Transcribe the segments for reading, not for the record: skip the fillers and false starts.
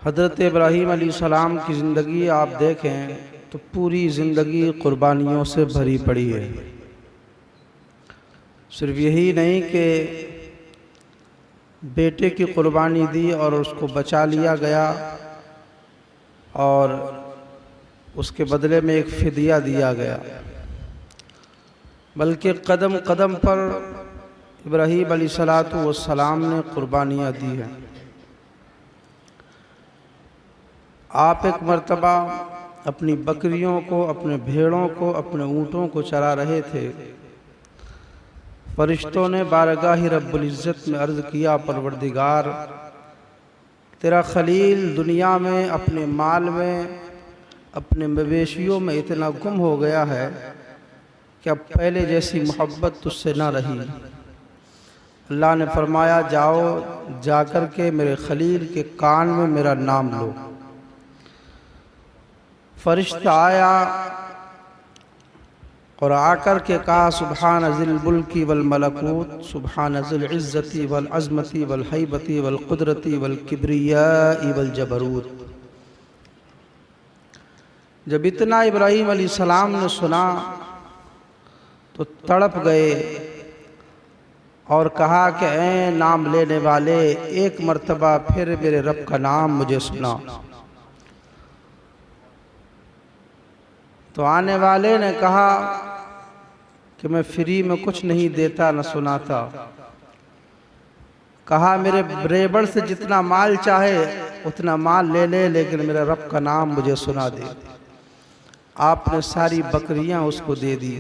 हज़रत इब्राहीम अलैहिस्सलाम की ज़िंदगी आप देखें तो पूरी ज़िंदगी क़ुरबानियों से भरी पड़ी है। सिर्फ यही नहीं कि बेटे की क़ुरबानी दी और उसको बचा लिया गया और उसके बदले में एक फ़िदिया दिया गया, बल्कि कदम कदम पर इब्राहीम अलैहिस्सलातु वस्सलाम ने क़ुरबानियाँ दी हैं। आप एक मर्तबा अपनी बकरियों को, अपने भेड़ों को, अपने ऊँटों को चरा रहे थे। फरिश्तों ने बारगाह रब्बुल इज़्ज़त में अर्ज़ किया, परवरदिगार तेरा खलील दुनिया में अपने माल में, अपने मवेशियों में इतना गुम हो गया है कि अब पहले जैसी मोहब्बत तुझसे ना रही। अल्लाह ने फरमाया, जाओ जाकर के मेरे खलील के कान में मेरा नाम लो। फरिश्ता आया और आकर के कहा, सुब्हान ज़िल मुल्की वल मलकूत, सुब्हान ज़िल इज़्ज़ती वल अज़मती वल हैबती वल क़ुदरती वल किब्रियाई वल जबरूत। जब इतना इब्राहीम अलैहिस्सलाम ने सुना तो तड़प गए और कहा कि ऐ नाम लेने वाले, एक मर्तबा फिर मेरे रब का नाम मुझे सुना। तो आने वाले ने कहा कि मैं फ्री में कुछ नहीं देता न सुनाता। कहा मेरे रेबड़ से जितना माल चाहे उतना माल ले ले, लेकिन मेरे रब का नाम मुझे सुना दे। आपने सारी बकरियां उसको दे दी।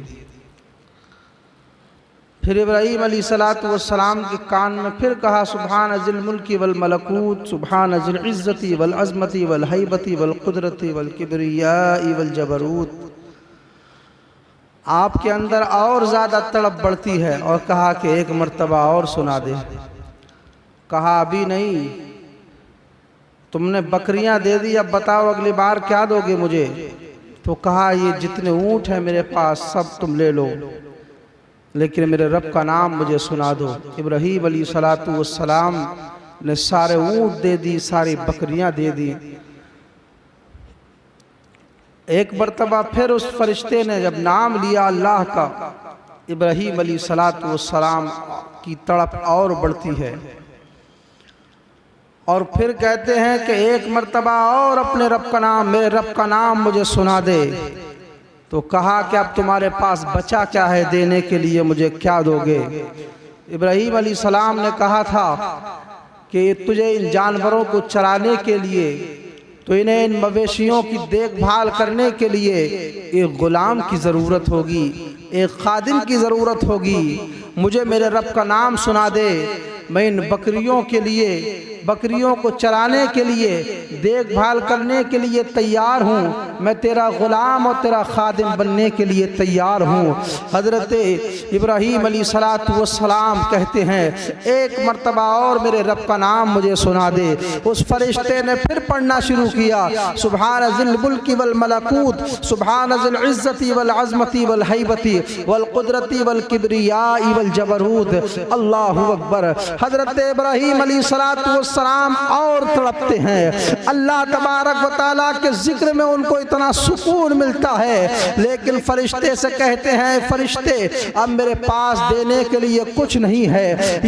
फिर इब्राहीम अलैहिस्सलातु वस्सलाम के कान में फिर कहा, सुब्हान ज़िल मुल्की वल मलकूत, सुब्हान ज़िल इज़्ज़ती वल अज़मती वल हैबती वल क़ुदरती वल किब्रियाई वल जबरूत। आपके अंदर और ज़्यादा तड़प बढ़ती है और कहा कि एक मर्तबा और सुना दे। कहा अभी नहीं, तुमने बकरियां दे दी, अब बताओ अगली बार क्या दोगे मुझे। तो कहा ये जितने ऊँट हैं मेरे पास सब तुम ले लो, लेकिन मेरे रब का नाम मुझे सुना दो। इब्राहीम अलैहिस्सलातु वस्सलाम ने सारे ऊँट दे दी, सारी बकरियां दे दी। एक मर्तबा फिर उस फरिश्ते ने जब नाम लिया अल्लाह का, इब्राहीम अलैहिस्सलातु वस्सलाम की तड़प और बढ़ती है और फिर कहते हैं कि एक मर्तबा और अपने रब का नाम, मेरे रब का नाम मुझे सुना दे। तो कहा कि अब तुम्हारे पास बचा क्या है देने के लिए, मुझे क्या दोगे। इब्राहीम अलैहिस्सलाम ने कहा था कि तुझे इन जानवरों को चराने के लिए, तो इन्हें इन मवेशियों की देखभाल करने के लिए एक गुलाम की ज़रूरत होगी, एक खादिम की ज़रूरत होगी। मुझे मेरे रब का नाम सुना दे, मैं इन बकरियों के लिए, बकरियों को चराने के लिए, देखभाल करने के लिए तैयार हूँ। मैं तेरा ग़ुलाम और तेरा खादिम बनने के लिए तैयार हूँ। हज़रत इब्राहीम अलैहिस्सलातु वस्सलाम कहते हैं, एक मर्तबा और मेरे रब का नाम मुझे सुना दे। उस फरिश्ते ने फिर पढ़ना शुरू किया, सुब्हान ज़िल मुल्की वल मलकूत, सुब्हान ज़िल इज़्ज़ती वल अज़मती वल हैबती वल क़ुदरती वल किब्रियाई वल जबरूत। अल्लाहु अकबर। हज़रत इब्राहीम अलैहिस्सलातु वस्सलाम और तड़पते हैं। अल्लाह तबारक व तआला के जिक्र में उनको इतना सुकून मिलता है, लेकिन फरिश्ते से कहते हैं, फरिश्ते अब मेरे पास देने के लिए कुछ नहीं है।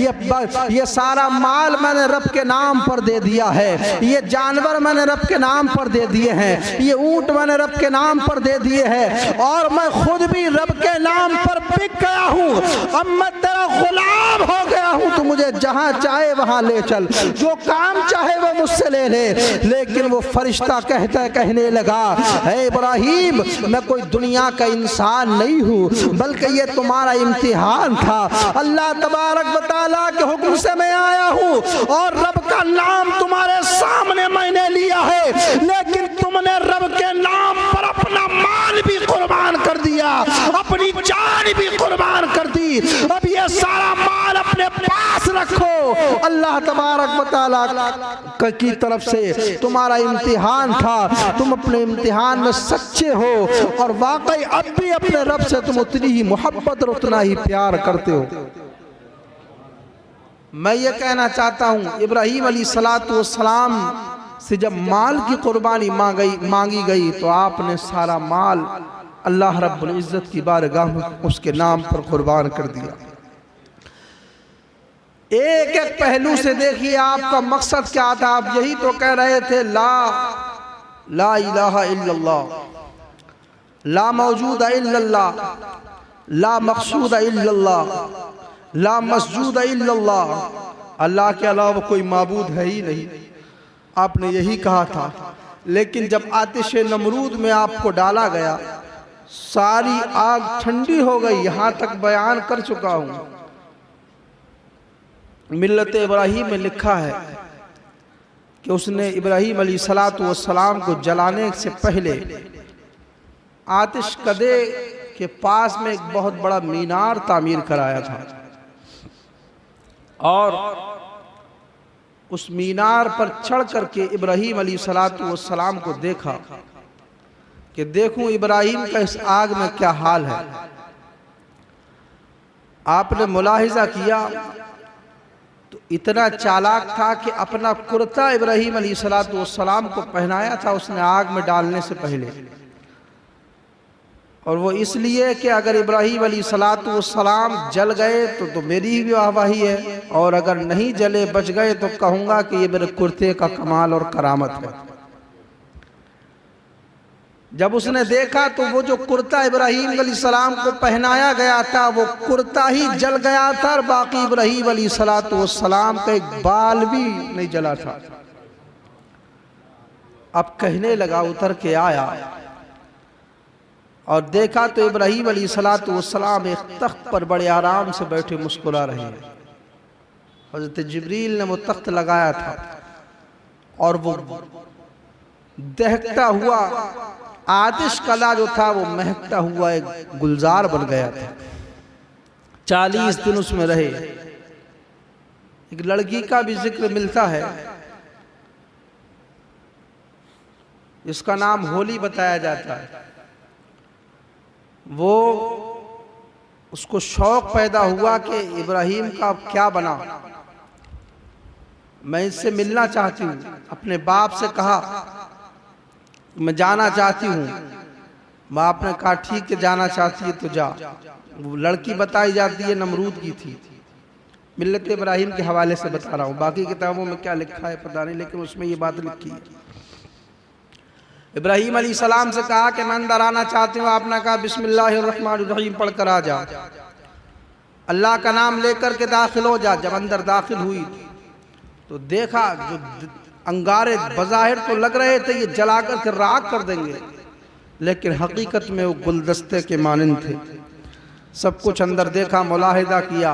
ये सारा माल मैंने रब के नाम पर दे दिया है, ये जानवर मैंने रब के नाम पर दे दिए हैं, ये ऊँट मैंने रब के नाम पर दे दिए हैं, और मैं खुद भी रब के नाम पर बिक गया हूँ। अब मैं तेरा गुलाम हो गया हूँ, तो मुझे जहाँ चाहे वहाँ ले चल, जो काम चाहे वो मुझसे ले ले। लेकिन वो फरिश्ता कहने लगा, है इब्राहीम, मैं कोई दुनिया का इंसान नहीं हूँ, बल्कि ये तुम्हारा इम्तिहान था। अल्लाह तबारक व तआला के हुक्म से मैं आया हूँ और रब का नाम तुम्हारे सामने मैंने लिया है, लेकिन तुमने रब के नाम पर अपना माल भी कुर्बान कर दिया, अपनी जान भी कुर्बान कर दी। अब ये सारा माल अपने पास रखो। अल्लाह तबारक व तआला की तरफ से तुम्हारा इम्तिहान था, तुम अपने इम्तिहान में सच्चे हो और वाकई अब भी अपने रब से तुम उतनी ही मोहब्बत और उतना ही प्यार करते हो। मैं ये कहना चाहता हूँ, इब्राहीम अलैहिस्सलातु वस्सलाम से जब माल की कुर्बानी मांगी गई तो आपने सारा माल अल्लाह रब्बुल इज़्ज़त की बारगाह में उसके नाम पर कुर्बान कर दिया। एक एक पहलू से देखिए आपका मकसद क्या था। आप यही तो कह रहे थे ला इलाहा इल्लल्लाह, ला मौजूद इल्लल्लाह, ला मक़सूद इल्लल्लाह, ला मस्जूद इल्लल्लाह, अल्लाह के अलावा कोई माबूद है ही नहीं, आपने यही कहा था। लेकिन जब आतिश नमरूद में आपको डाला गया, सारी आग ठंडी हो गई। यहाँ तक बयान कर चुका हूँ, मिल्लत इब्राहीम में लिखा है कि उसने इब्राहीम अलैहिस्सलातु वस्सलाम को जलाने से पहले आतिश कदे के पास में एक बहुत बड़ा मीनार तामीर कराया था और उस मीनार पर चढ़ करके इब्राहीम अलैहिस्सलातु वस्सलाम को देखा कि देखूं इब्राहीम का इस आग में क्या हाल है। आपने मुलाहिजा किया तो इतना चालाक था कि अपना कुर्ता इब्राहीम अलैहिस्सलातु वस्सलाम को पहनाया था उसने आग में डालने से पहले, और वो इसलिए कि अगर इब्राहीम अलैहिस्सलातु वस्सलाम जल गए तो मेरी भी वाहवाही है, और अगर नहीं जले बच गए तो कहूँगा कि ये मेरे कुर्ते का कमाल और करामत है। जब उसने देखा तो वो जो कुर्ता इब्राहीम अलैहिस्सलाम को पहनाया गया था वो कुर्ता ही जल गया था, और बाकी इब्राहीम अलैहिस्सलातु वस्सलाम का एक बाल भी नहीं जला था। अब कहने लगा, उतर के आया और देखा तो इब्राहीम अलैहिस्सलातु वस्सलाम एक तख्त पर बड़े आराम से बैठे मुस्कुरा रहे हैं। हज़रत जिब्रील ने वो तख्त लगाया था और वो दहकता हुआ आतिश कला जो था वो महकता हुआ एक गुलजार बन गया था। 40 दिन उसमें रहे। एक लड़की का भी जिक्र मिलता है, इसका नाम होली बताया जाता है। वो उसको शौक पैदा हुआ कि इब्राहीम का क्या बना, मैं इससे मिलना चाहती हूँ। अपने बाप से कहा मैं जाना चाहती हूँ। बाप ने कहा ठीक है, जाना चाहती है तो जा। वो लड़की बताई जाती है नमरूद की थी। मिल्लत इब्राहीम के हवाले से बता रहा हूँ, बाकी किताबों में क्या लिखा है पता नहीं, लेकिन उसमें ये बात लिखी है। इब्राहीम अलैहिस्सलाम से कहा कि मैं अंदर आना चाहती हूँ। आपने कहा बिस्मिल्लाहिर्रहमानिर्रहीम पढ़ कर आ जा, अल्लाह का नाम लेकर के दाखिल हो जा। जब अंदर दाखिल हुई तो देखा जो अंगारे बज़ाहिर तो लग रहे थे ये जला कर के राख कर देंगे, लेकिन हकीकत में वो गुलदस्ते के मानिंद थे। सब कुछ अंदर देखा, मुलाहिदा किया।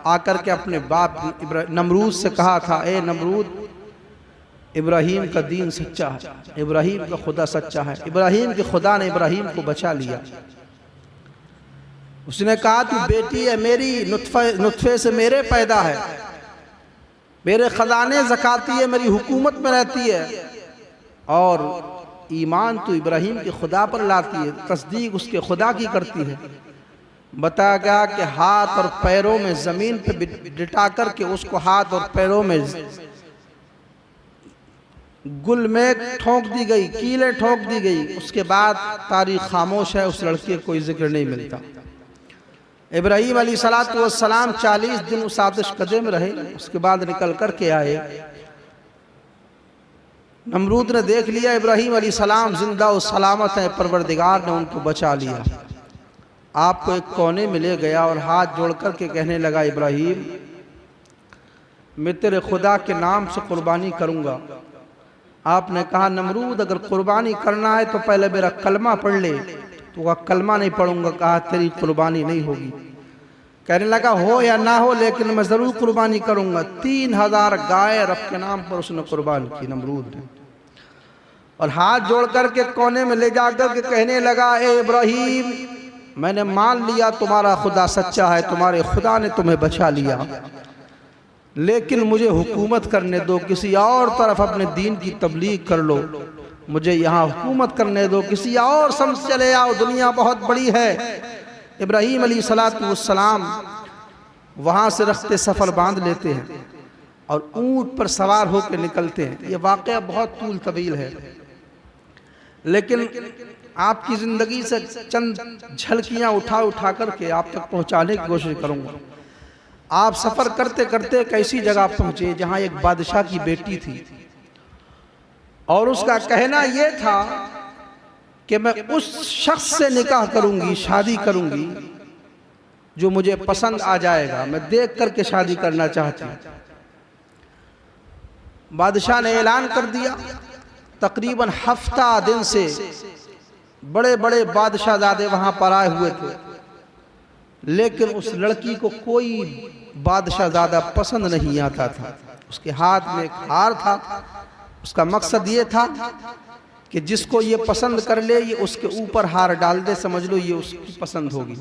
आकर के अपने बाप नमरूद से कहा था, ए नमरूद, इब्राहीम का दीन सच्चा है, इब्राहीम का खुदा सच्चा है। इब्राहीम के खुदा ने इब्राहीम को बचा लिया। उसने कहा तू बेटी है मेरी, नुत्फे से मेरे पैदा है, मेरे खजाने ज़काती है, मेरी हुकूमत में रहती है, और ईमान तो इब्राहीम के खुदा पर लाती है, तस्दीक उसके खुदा की करती है। बताया गया कि हाथ और पैरों में ज़मीन पे लिटा कर के उसको हाथ और पैरों में गुल में ठोंक दी गई, कीलें ठोंक दी गई। उसके बाद तारीख खामोश है, उस लड़के को कोई जिक्र नहीं मिलता। इब्राहीम अलैहिस्सलातु वस्सलाम 40 दिन उस आतिश कदे में रहे। उसके बाद निकल कर के आए। नमरूद ने देख लिया इब्राहीम अलैहिस्सलाम जिंदा और सलामत है, परवरदिगार ने उनको बचा लिया। आपको एक कोने में ले गया और हाथ जोड़ कर के कहने लगा, इब्राहीम मैं तेरे खुदा के नाम से कुर्बानी करूँगा। आपने कहा नमरूद अगर कुर्बानी करना है तो पहले मेरा कलमा पढ़ ले। तो वह कलमा नहीं पढ़ूंगा। कहा तेरी कुर्बानी नहीं होगी। कहने लगा हो या ना हो, लेकिन मैं ज़रूर कुर्बानी करूंगा। 3000 गाय रब के नाम पर उसने कुर्बान की नमरूद ने। और हाथ जोड़ करके कोने में ले जाकर के कहने लगा, ए इब्राहीम मैंने मान लिया तुम्हारा खुदा सच्चा है, तुम्हारे खुदा ने तुम्हें बचा लिया, लेकिन मुझे हुकूमत करने दो, किसी और तरफ अपने दीन की तबलीग कर लो, मुझे यहाँ हुकूमत करने दो, किसी और समझ चले आओ, दुनिया बहुत बड़ी है। इब्राहीम अलैहिस्सलातु वस्सलाम वहाँ से रख्ते सफ़र बांध लेते हैं और ऊंट पर सवार होकर निकलते हैं। ये वाक़या बहुत तूल तवील है, लेकिन आपकी ज़िंदगी से चंद झलकियां उठा उठा करके आप तक पहुंचाने की कोशिश करूंगा। आप सफ़र करते करते एक ऐसी जगह पहुंचे जहां एक बादशाह की बेटी थी, और उसका कहना यह था कि मैं उस शख्स से निकाह करूंगी, शादी करूंगी जो मुझे पसंद आ जाएगा, मैं देख करके शादी करना चाहती हूँ। बादशाह ने ऐलान कर दिया। तकरीबन हफ्ता दिन से बड़े बड़े बादशाहजादे वहां पर आए हुए थे, लेकिन उस लड़की को कोई बादशाहजादा पसंद नहीं आता था। उसके हाथ में एक हार था। उसका मकसद ये था कि जिसको ये पसंद कर ले, ये उसके ऊपर हार डाल दे, समझ लो ये उसकी पसंद होगी।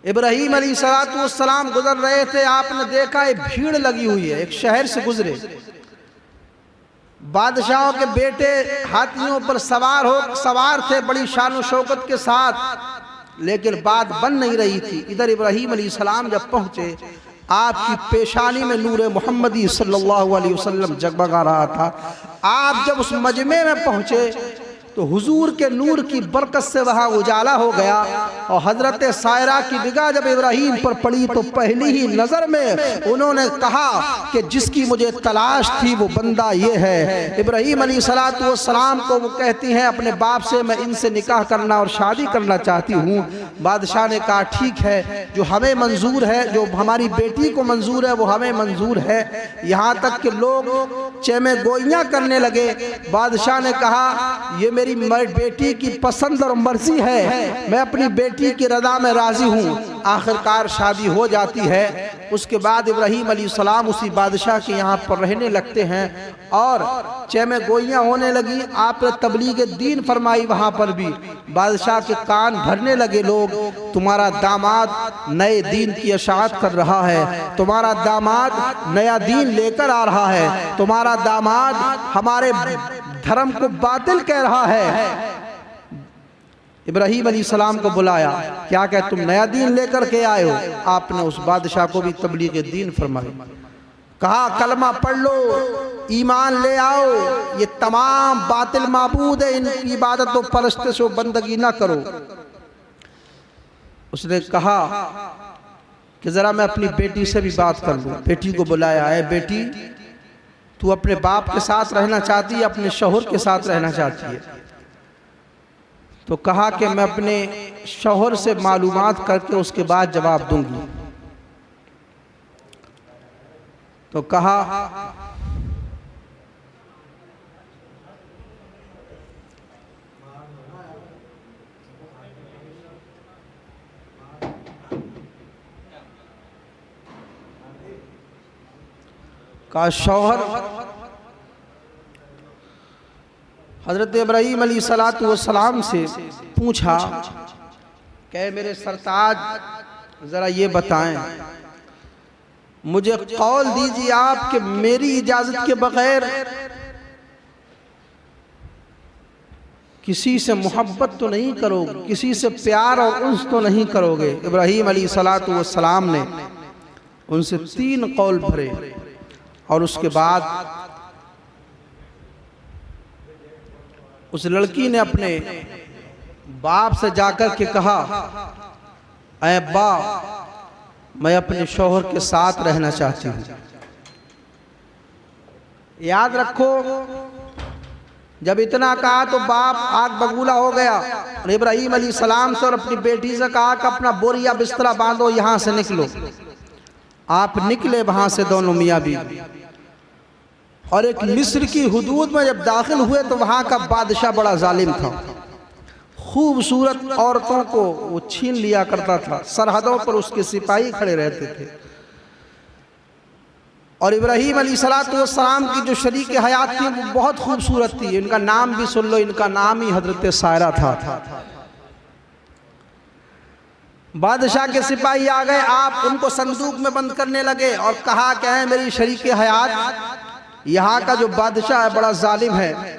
इब्राहीम अलैहिस्सलाम गुजर रहे थे, आपने देखा एक भीड़ लगी हुई है, एक शहर से गुजरे। बादशाहों के बेटे हाथियों पर सवार थे बड़ी शान शौकत के साथ, लेकिन बात बन नहीं रही थी। इधर इब्राहीम अलैहिस्सलाम जब पहुंचे, आपकी पेशानी में नूर मोहम्मदी सल्लल्लाहु अलैहि वसल्लम जगमगा रहा था। आप जब उस मजमे में पहुंचे तो हुजूर के नूर की बरकत से वहाँ उजाला हो गया, और हजरत सायरा की निगाह जब इब्राहीम पर पड़ी तो पहली ही नज़र में उन्होंने कहा कि जिसकी मुझे तलाश थी वो बंदा ये है। इब्राहीम अलैहिस्सलाम को वो कहती हैं अपने बाप से, मैं इनसे निकाह करना और शादी करना चाहती हूँ। बादशाह ने कहा ठीक है, जो हमें मंजूर है, जो हमारी बेटी को मंजूर है वो हमें मंजूर है। यहाँ तक कि लोग चेमे गोइयाँ करने लगे। बादशाह ने कहा ये मेरी बेटी की पसंद और मर्जी है, मैं अपनी बेटी की रज़ा में राजी हूँ। आखिरकार शादी हो जाती है। उसके बाद इब्राहीम अलैहिस्सलाम उसी बादशाह के यहाँ पर रहने लगते हैं, और चेमे गोइयाँ होने लगी। आपने तबलीग दीन फरमाई, वहाँ पर भी बादशाह के कान भरने लगे लोग, तुम्हारा दामाद नए दीन की अशाअत कर रहा है, तुम्हारा दामाद नया दीन लेकर आ रहा है, तुम्हारा दामाद हमारे धर्म को बातिल कह रहा है। इब्राहीम अलैहिस्सलाम को बुलाया, क्या कह तुम नया दीन लेकर के आए हो? आपने उस बादशाह को भी तबलीग दीन फरमाई। कहा कलमा पढ़ लो, ईमान ले आओ, ये तमाम बातिल माबूद है, इनकी इबादत और परस्तिश और बंदगी ना करो। उसने कहा कि जरा मैं अपनी बेटी से भी बात कर लूं। बेटी को बुलाया है, बेटी तू अपने बाप के साथ रहना चाहती है, अपने शौहर के साथ रहना चाहती है? तो कहा कि मैं अपने शौहर से मालूमात करके उसके बाद जवाब दूंगी। तो कहा शौहर हजरत इब्राहीम अलैहिस्सलाम से पूछा कि मेरे सरताज जरा ये बताएं, मुझे कौल दीजिए आप कि मेरी इजाजत के बगैर किसी से मोहब्बत तो नहीं करोगे, किसी से प्यार और उन्स तो नहीं करोगे? इब्राहीम अलैहिस्सलाम ने उनसे 3 कौल भरे, और उसके बाद उस लड़की ने अपने बाप से जाकर के कहा, ऐ अब्बा मैं अपने शौहर के साथ रहना चाहती हूँ। याद रखो, जब इतना कहा तो बाप आग बबूला हो गया, और इब्राहीम अलैहिस्सलाम से और अपनी बेटी से कहा कि अपना बोरिया बिस्तरा बांधो, यहाँ से निकलो। आप निकले वहाँ से दोनों मियाँ बीवी, और एक मिस्र की हुदूद में जब दाखिल हुए तो वहाँ का बादशाह बड़ा जालिम था। खूबसूरत औरतों को वो छीन लिया करता था, सरहदों पर उसके सिपाही खड़े रहते थे। और इब्राहीम अलैहिस्सलाम की जो शरीक हयात थी वो बहुत खूबसूरत थी। इनका नाम भी सुन लो, इनका नाम ही हजरत सायरा था। बादशाह के सिपाही आ गए, आप उनको संदूक में बंद करने लगे और कहा कि है मेरी शरीक हयात, यहाँ का जो बादशाह है बड़ा जालिम है,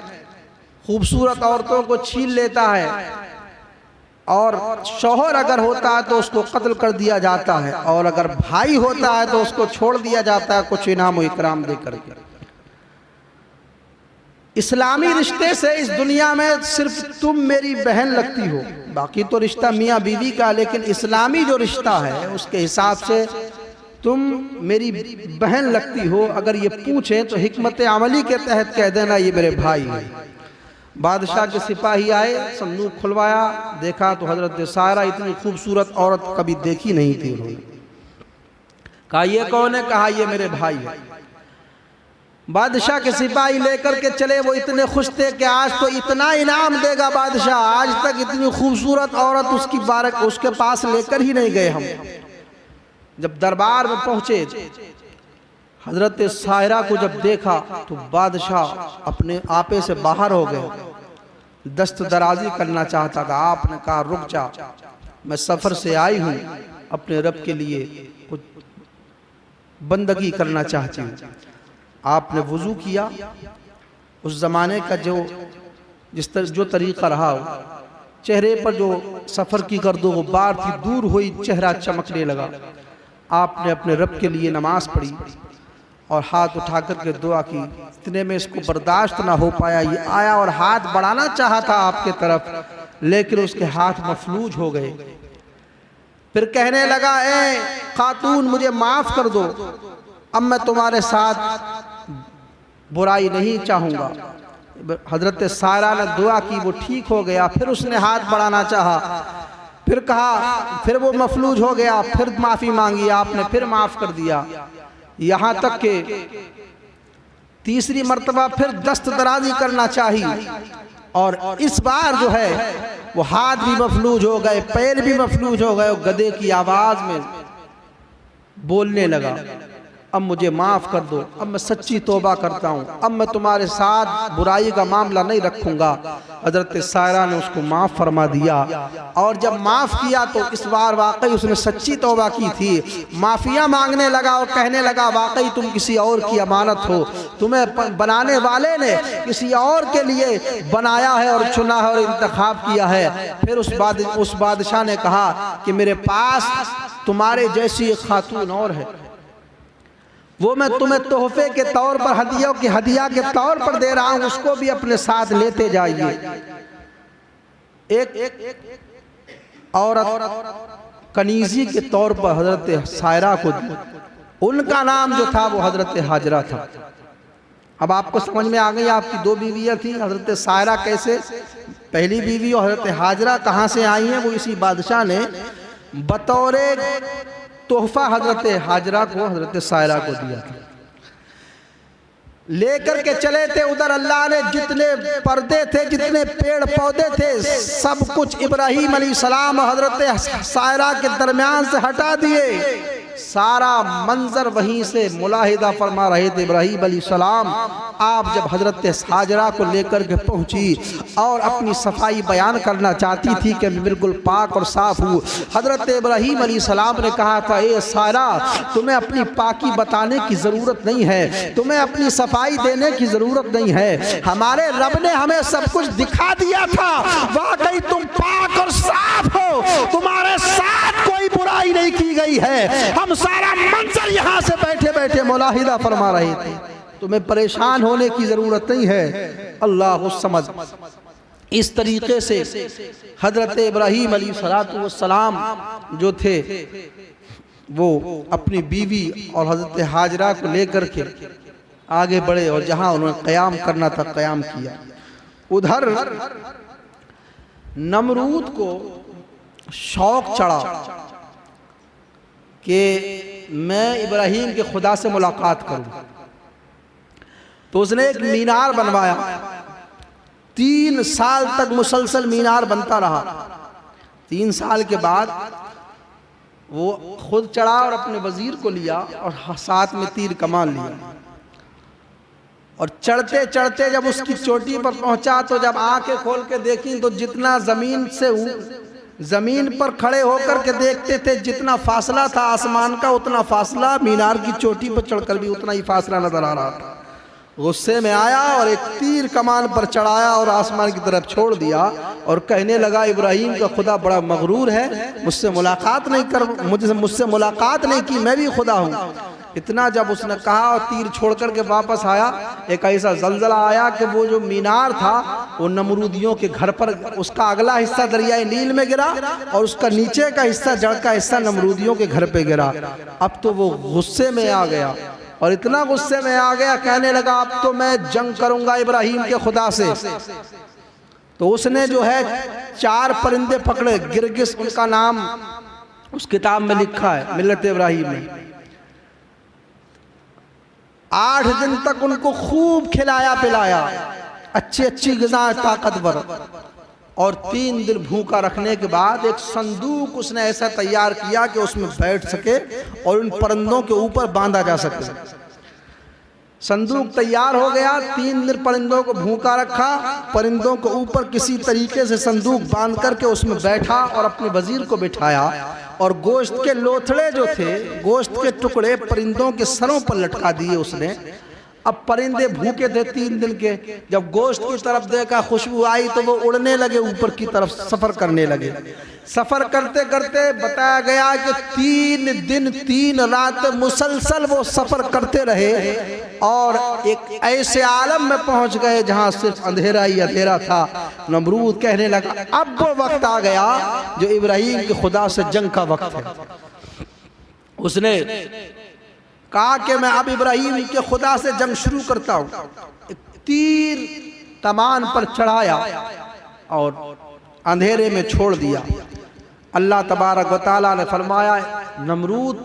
खूबसूरत औरतों को छीन लेता है। और शौहर अगर होता है तो उसको कत्ल कर दिया जाता है, और अगर भाई होता है तो उसको छोड़ दिया जाता है कुछ इनाम इकराम दे करके। इस्लामी रिश्ते से इस दुनिया में सिर्फ तुम मेरी बहन लगती हो, बाकी तो रिश्ता मियाँ बीवी का, लेकिन इस्लामी जो रिश्ता है उसके हिसाब से तुम मेरी बहन लगती हो। अगर ये पूछें तो हिकमत अमली के तहत कह देना ये मेरे भाई हैं। बादशाह के सिपाही आए, संदूक खुलवाया, देखा तो हजरत सायरा इतनी खूबसूरत औरत कभी देखी नहीं थी। उन्होंने कहा ये कौन है? कहा ये मेरे भाई है। बादशाह के सिपाही लेकर के चले, वो इतने खुश थे कि आज तो इतना इनाम देगा बादशाह, आज तक इतनी खूबसूरत औरत उसकी बारक उसके पास लेकर ही नहीं गए हम। जब दरबार में पहुंचे, हजरत सायरा को जब देखा तो बादशाह अपने आपे से बाहर हो गए, दस्त दराजी करना चाहता था। आपने कहा रुक जा, मैं सफ़र से आई हूँ, अपने रब के लिए कुछ बंदगी करना चाहती हूँ। आपने वुज़ू किया। उस ज़माने का जो तरीक़ा रहा, चेहरे पर जो सफ़र की गर्दो गुबार थी दूर हुई, चेहरा चमकने लगा। आपने अपने रब के लिए नमाज़ पढ़ी और हाथ उठा कर के दुआ की। इतने में इसको बर्दाश्त ना हो पाया, ये आया और हाथ बढ़ाना चाहा था आपके तरफ, लेकिन उसके हाथ मफलूज हो गए। फिर कहने लगा, ए खातून मुझे माफ़ कर दो, अब मैं तुम्हारे साथ बुराई नहीं चाहूँगा। हजरत सायरा ने दुआ की, वो ठीक हो गया। फिर उसने हाथ बढ़ाना चाहा, फिर कहा, फिर वो मफलूज हो गया, फिर माफ़ी मांगी, आपने फिर माफ़ कर दिया। यहाँ तक कि तीसरी मर्तबा फिर दस्त दराजी करना चाहिए, और इस बार जो है वो हाथ भी मफलूज हो गए, पैर भी मफलूज हो गए। गधे की आवाज़ में बोलने लगा, अब मुझे माफ़ कर दो, अब मैं सच्ची तौबा करता हूँ, अब मैं तुम्हारे साथ बुराई का मामला नहीं रखूँगा। हजरत सायरा ने उसको माफ़ फरमा दिया, और जब माफ़ किया तो इस बार वाकई उसने सच्ची तौबा की थी। माफ़िया मांगने लगा और कहने लगा, वाकई तुम किसी और की अमानत हो, तुम्हें बनाने वाले ने किसी और के लिए बनाया है और चुना है और इंतखाब किया है। फिर उस बादशाह ने कहा कि मेरे पास तुम्हारे जैसी एक खातून और है, वो मैं तुम्हें तोहफे के तौर पर हदिया के तौर पर दे रहा हूं, उसको भी अपने साथ लेते जाइए। एक औरत कनीजी के तौर पर हजरत सायरा को दी, उनका नाम जो था वो हजरत हाजरा था। अब आपको समझ में आ गई, आपकी दो बीवियां थी, हजरत सायरा कैसे पहली बीवी और हजरत हाजरा कहाँ से आई हैं। वो इसी बादशाह ने बतौर तोहफा हजरत हाजरा को हजरत सायरा को दिया था। लेकर के चले थे उधर, अल्लाह ने जितने पर्दे थे, जितने पेड़ पौधे थे, सब कुछ इब्राहीम अलैहिस्सलाम और हजरत सायरा के दरमियान से हटा दिए। सारा मंजर वहीं से मुलाहिदा फरमा रहे थे इब्राहीम अलैहिस्सलाम। आप जब हजरत हाजरा को लेकर के पहुंची और अपनी सफाई बयान करना चाहती थी कि मैं बिल्कुल पाक और साफ हूँ, हजरत इब्राहीम अलैहिस्सलाम ने कहा था, ए सायरा तुम्हें अपनी पाकी बताने की ज़रूरत नहीं है, तुम्हें अपनी सफाई देने की ज़रूरत नहीं है, हमारे रब ने हमें सब कुछ दिखा दिया था, वाकई तुम पाक और साफ हो, तुम्हारे साथ कोई बुराई नहीं की गई है। हम सारा मंजर यहाँ से बैठे बैठे मुलाहिदा फरमा रहे थे, तुम्हें परेशान होने की जरूरत नहीं है। अल्लाह समझ। इस तरीके से हजरत इब्राहीम अलैहिस्सलाम जो थे वो अपनी बीवी और हजरत हाजरा को लेकर के आगे बढ़े और जहां उन्होंने क़याम करना था क़याम किया। उधर नमरूद को शौक चढ़ा कि मैं इब्राहीम के खुदा से मुलाकात करूं, तो उसने एक मीनार बनवाया। 3 साल तक मुसलसल मीनार बनता रहा। 3 साल के बाद वो खुद चढ़ा और अपने वजीर को लिया और साथ में तीर कमान लिया, और चढ़ते चढ़ते जब उसकी चोटी पर पहुंचा तो जब आंखें खोल के देखी तो जितना जमीन पर खड़े होकर के देखते थे जितना फासला था आसमान का, उतना फासला मीनार की चोटी पर चढ़कर भी उतना ही फासला नजर आ रहा था। गुस्से में आया और एक तीर कमान पर चढ़ाया और आसमान की तरफ छोड़ दिया और कहने लगा इब्राहिम का खुदा बड़ा मगरूर है, मुझसे मुलाकात नहीं की, मैं भी खुदा हूँ। इतना जब उसने कहा और तीर छोड़ करके वापस आया, एक ऐसा जलजला आया कि वो जो मीनार था वो नमरूदियों के घर पर, उसका अगला हिस्सा दरियाए नील में गिरा और उसका नीचे का हिस्सा, जड़ का हिस्सा नमरूदियों के घर पे गिरा। अब तो वो गुस्से में आ गया और इतना गुस्से में आ गया, कहने लगा अब तो मैं जंग करूंगा इब्राहिम के खुदा से। तो उसने जो है 4 परिंदे पकड़े, गिरगिस उनका नाम उस किताब में लिखा है मिल्लत इब्राहिम में। 8 दिन तक उनको खूब खिलाया पिलाया, अच्छी ग़िज़ा ताकतवर, और 3 दिन भूखा रखने के बाद एक संदूक उसने ऐसा तैयार किया कि उसमें बैठ सके और उन परिंदों के ऊपर बांधा जा सके। संदूक तैयार हो गया, 3 दिन परिंदों को भूखा रखा, परिंदों को ऊपर किसी तरीके से संदूक बांध करके उसमें बैठा और अपने वजीर को बिठाया और गोश्त के लोथड़े जो थे, गोश्त के टुकड़े परिंदों के सरों पर लटका दिए उसने। अब परिंदे भूखे थे 3 दिन के, जब गोश्त की तरफ देखा, खुशबू आई तो वो उड़ने लगे, ऊपर की तरफ सफ़र करने लगे। सफ़र करते करते बताया गया कि 3 दिन 3 रात मुसलसल वो सफ़र करते रहे और एक ऐसे आलम में पहुंच गए जहां सिर्फ अंधेरा ही अंधेरा था। नमरूद कहने लगा अब वो वक्त आ गया जो इब्राहिम के खुदा से जंग का वक्त है। उसने कहा कि मैं अब इब्राहिम के खुदा से जंग शुरू करता हूँ। एक तीर कमान पर चढ़ाया और अंधेरे में छोड़ दिया। अल्लाह तबारक व तआला ने फरमाया नमरूद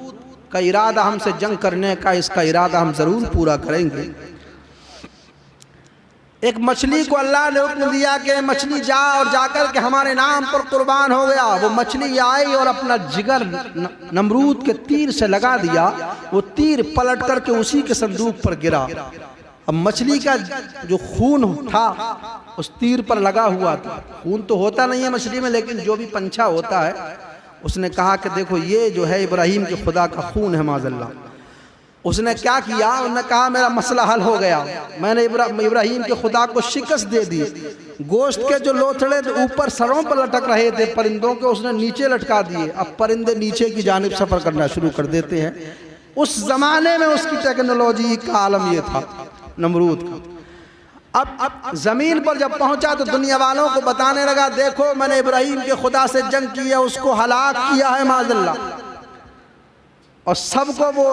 का इरादा हमसे जंग करने का, इसका इरादा हम ज़रूर पूरा करेंगे। एक मछली को अल्लाह ने हुक्म दिया कि मछली जा और जाकर के हमारे नाम पर कुर्बान हो गया। वो मछली आई और अपना जिगर नमरूद के तीर से लगा दिया। वो तीर पलट करके उसी के संदूक पर गिरा। अब मछली का जो खून था उस तीर पर लगा हुआ था। खून तो होता नहीं है मछली में, लेकिन जो भी पंछा होता है, उसने कहा कि देखो ये जो है इब्राहिम के खुदा का खून है माज़अल्लाह। उसने क्या किया, उन्होंने कहा मेरा मसला हल हो गया, मैंने इब्राहिम के खुदा को शिकस्त दे दी। गोश्त के जो लोथड़े ऊपर सरों पर लटक रहे थे परिंदों के, उसने नीचे लटका दिए। अब परिंदे नीचे की जानिब सफ़र करना शुरू कर देते हैं। उस ज़माने में उसकी टेक्नोलॉजी का आलम ये था नमरूद का। अब ज़मीन पर जब पहुंचा तो दुनिया वालों को बताने लगा देखो मैंने इब्राहिम के खुदा से जंग की है, उसको हलाक किया है माज़अल्लाह। और सबको वो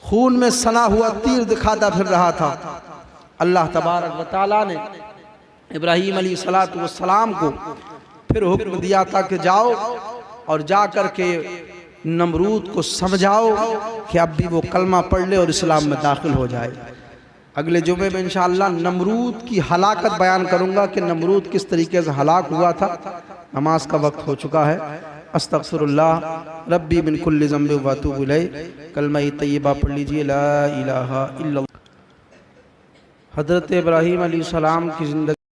खून में सना हुआ तीर दिखाता फिर रहा था। अल्लाह तबारक व तआला ने इब्राहिम अलैहिस्सलातु वस्सलाम को फिर हुक्म दिया था कि जाओ और जा कर के नमरूद को समझाओ कि अब भी वो कलमा पढ़ ले और इस्लाम में दाखिल हो जाए। अगले जुमे में इंशाअल्लाह नमरूद की हलाकत बयान करूँगा कि नमरूद किस तरीके से हलाक हुआ था। नमाज का वक्त हो चुका है। अस्तगफिरुल्लाह रब्बी मिन कुल्लि ज़ंबिन व अतूबु इलैह। कलमा तय्यबा पढ़ लीजिए ला इलाहा इल्लल्लाह। हज़रत इब्राहीम अलैहिस्सलाम की ज़िंदगी